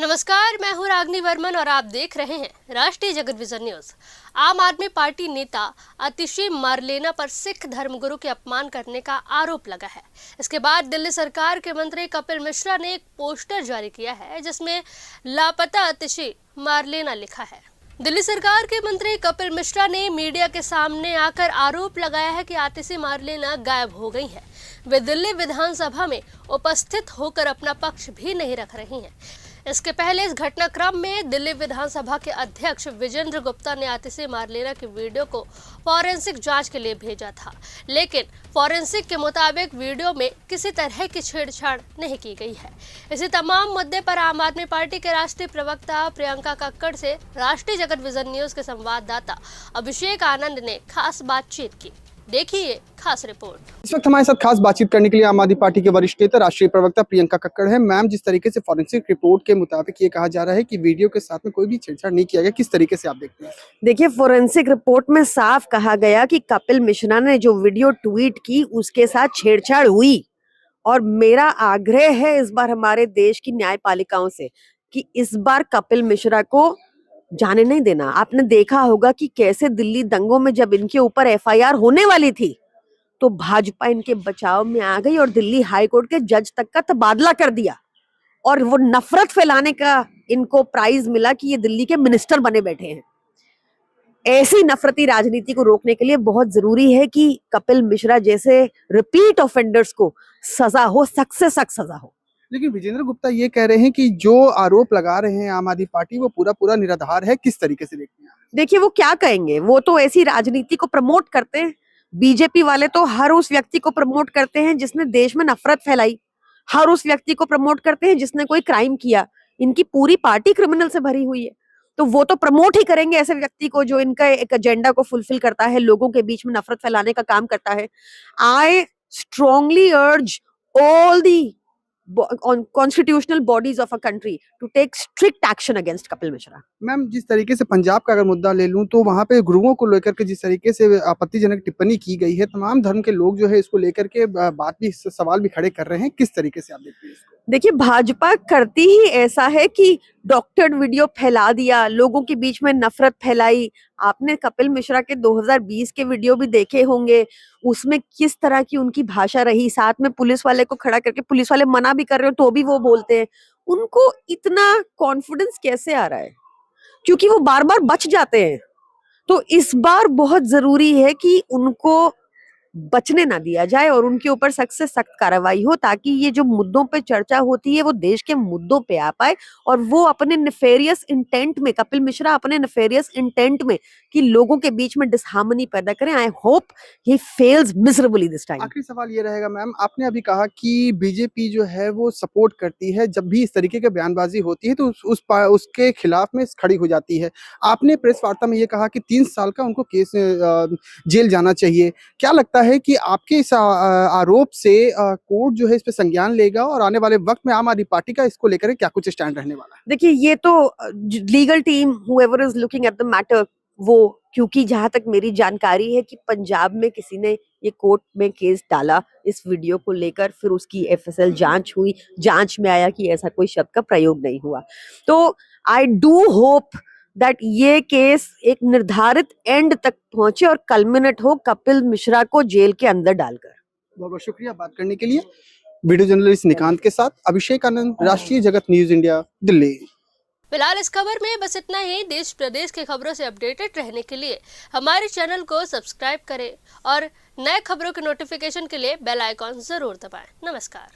नमस्कार, मैं हूं रागनी वर्मन और आप देख रहे हैं राष्ट्रीय जगत विजन न्यूज। आम आदमी पार्टी नेता आतिशी मारलेना पर सिख धर्मगुरु के अपमान करने का आरोप लगा है। इसके बाद दिल्ली सरकार के मंत्री कपिल मिश्रा ने एक पोस्टर जारी किया है जिसमें लापता आतिशी मारलेना लिखा है। दिल्ली सरकार के मंत्री कपिल मिश्रा ने मीडिया के सामने आकर आरोप लगाया है कि आतिशी मारलेना गायब हो गई है। वे दिल्ली विधानसभा में उपस्थित होकर अपना पक्ष भी नहीं रख रही हैं। इसके पहले इस घटनाक्रम में दिल्ली विधानसभा के अध्यक्ष विजेंद्र गुप्ता ने आतिशी मारलेना की वीडियो को फॉरेंसिक जांच के लिए भेजा था, लेकिन फॉरेंसिक के मुताबिक वीडियो में किसी तरह की छेड़छाड़ नहीं की गई है। इसी तमाम मुद्दे पर आम आदमी पार्टी के राष्ट्रीय प्रवक्ता प्रियंका कक्कड़ से राष्ट्रीय जगत विजन न्यूज के संवाददाता अभिषेक आनंद ने खास बातचीत की। देखिए खास रिपोर्ट। इस वक्त हमारे साथ खास बातचीत करने के लिए आम आदमी पार्टी के वरिष्ठ नेता राष्ट्रीय प्रवक्ता प्रियंका कक्कड़ है। मैम, जिस तरीके से फॉरेंसिक रिपोर्ट के मुताबिक ये कहा जा रहा है कि वीडियो के साथ में कोई भी छेड़छाड़ नहीं किया गया, किस तरीके से आप देखते हैं? देखिए, फॉरेंसिक रिपोर्ट में साफ कहा गया कि कपिल मिश्रा ने जो वीडियो ट्वीट की उसके साथ छेड़छाड़ हुई। और मेरा आग्रह है इस बार हमारे देश की न्यायपालिकाओं से कि इस बार कपिल मिश्रा को जाने नहीं देना। आपने देखा होगा कि कैसे दिल्ली दंगों में जब इनके ऊपर एफआईआर होने वाली थी तो भाजपा इनके बचाव में आ गई और दिल्ली हाई कोर्ट के जज तक का तबादला कर दिया। और वो नफरत फैलाने का इनको प्राइज मिला कि ये दिल्ली के मिनिस्टर बने बैठे हैं। ऐसी नफरती राजनीति को रोकने के लिए बहुत जरूरी है कि कपिल मिश्रा जैसे रिपीट ऑफेंडर्स को सजा हो, सख्त से सख्त सजा हो। लेकिन विजेंद्र गुप्ता ये कह रहे हैं कि जो आरोप लगा रहे हैं आम आदमी पार्टी वो पूरा निराधार है। किस तरीके से देखते हैं? देखिए, वो क्या कहेंगे, वो तो ऐसी राजनीति को प्रमोट करते हैं। बीजेपी वाले तो हर उस व्यक्ति को प्रमोट करते हैं जिसने देश में नफरत फैलाई, हर उस व्यक्ति को प्रमोट करते हैं जिसने कोई क्राइम किया। इनकी पूरी पार्टी क्रिमिनल से भरी हुई है, तो वो तो प्रमोट ही करेंगे ऐसे व्यक्ति को जो इनका एक एजेंडा को फुलफिल करता है, लोगों के बीच में नफरत फैलाने का काम करता है। आई स्ट्रांगली अर्ज all the constitutional bodies of a country to take strict action against Kapil Mishra. Ma'am, जिस तरीके से पंजाब का अगर मुद्दा ले लूं तो वहां पे गुरुओं को लेकर के जिस तरीके से आपत्तिजनक टिप्पणी की गई है, तमाम धर्म के लोग जो है इसको लेकर के बात भी, सवाल भी खड़े कर रहे हैं। किस तरीके से आप देखते हैं इसको? देखिए, भाजपा करती ही ऐसा है कि डॉक्टर्ड वीडियो फैला दिया, लोगों के बीच में नफरत फैलाई। आपने कपिल मिश्रा के 2020 के वीडियो भी देखे होंगे, उसमें किस तरह की उनकी भाषा रही। साथ में पुलिस वाले को खड़ा करके, पुलिस वाले मना भी कर रहे हो तो भी वो बोलते हैं। उनको इतना कॉन्फिडेंस कैसे आ रहा है? क्योंकि वो बार बार बच जाते हैं। तो इस बार बहुत जरूरी है कि उनको बचने ना दिया जाए और उनके ऊपर सख्त से सख्त कार्रवाई हो, ताकि ये जो मुद्दों पे चर्चा होती है वो देश के मुद्दों पे आ पाए और वो अपने नेफेरियस इंटेंट में, कपिल मिश्रा अपने नेफेरियस इंटेंट में कि लोगों के बीच में डिसहार्मनी पैदा करें, I hope he fails miserably this time. आखिरी सवाल ये रहेगा मैम, आपने अभी कहा कि बीजेपी जो है वो सपोर्ट करती है, जब भी इस तरीके की बयानबाजी होती है तो उसके खिलाफ में खड़ी हो जाती है। आपने प्रेस वार्ता में ये कहा कि 3 साल का उनको केस जेल जाना चाहिए। क्या लगता है कि आपके इस आरोप से कोर्ट जो है इस पे संज्ञान लेगा और आने वाले वक्त में आम आदमी पार्टी का इसको लेकर क्या कुछ स्टैंड रहने वाला है? देखिए, ये तो legal team whoever is looking at the matter, वो, क्योंकि जहां तक मेरी जानकारी है कि पंजाब में किसी ने ये कोर्ट में केस डाला इस वीडियो को लेकर, फिर उसकी एफएसएल जांच हुई, जांच में आया कि ऐसा कोई शब्द का प्रयोग नहीं हुआ। तो आई डू होप दैट ये केस एक निर्धारित एंड तक पहुंचे और कल्मिनेट हो कपिल मिश्रा को जेल के अंदर डालकर। बहुत बहुत शुक्रिया बात करने के लिए। वीडियो जर्नलिस्ट निकांत के साथ अभिषेक आनंद, राष्ट्रीय जगत न्यूज इंडिया, दिल्ली। फिलहाल इस खबर में बस इतना ही। देश प्रदेश की खबरों से अपडेटेड रहने के लिए हमारे चैनल को सब्सक्राइब करें और नए खबरों के नोटिफिकेशन के लिए बेल आइकॉन जरूर दबाएं। नमस्कार।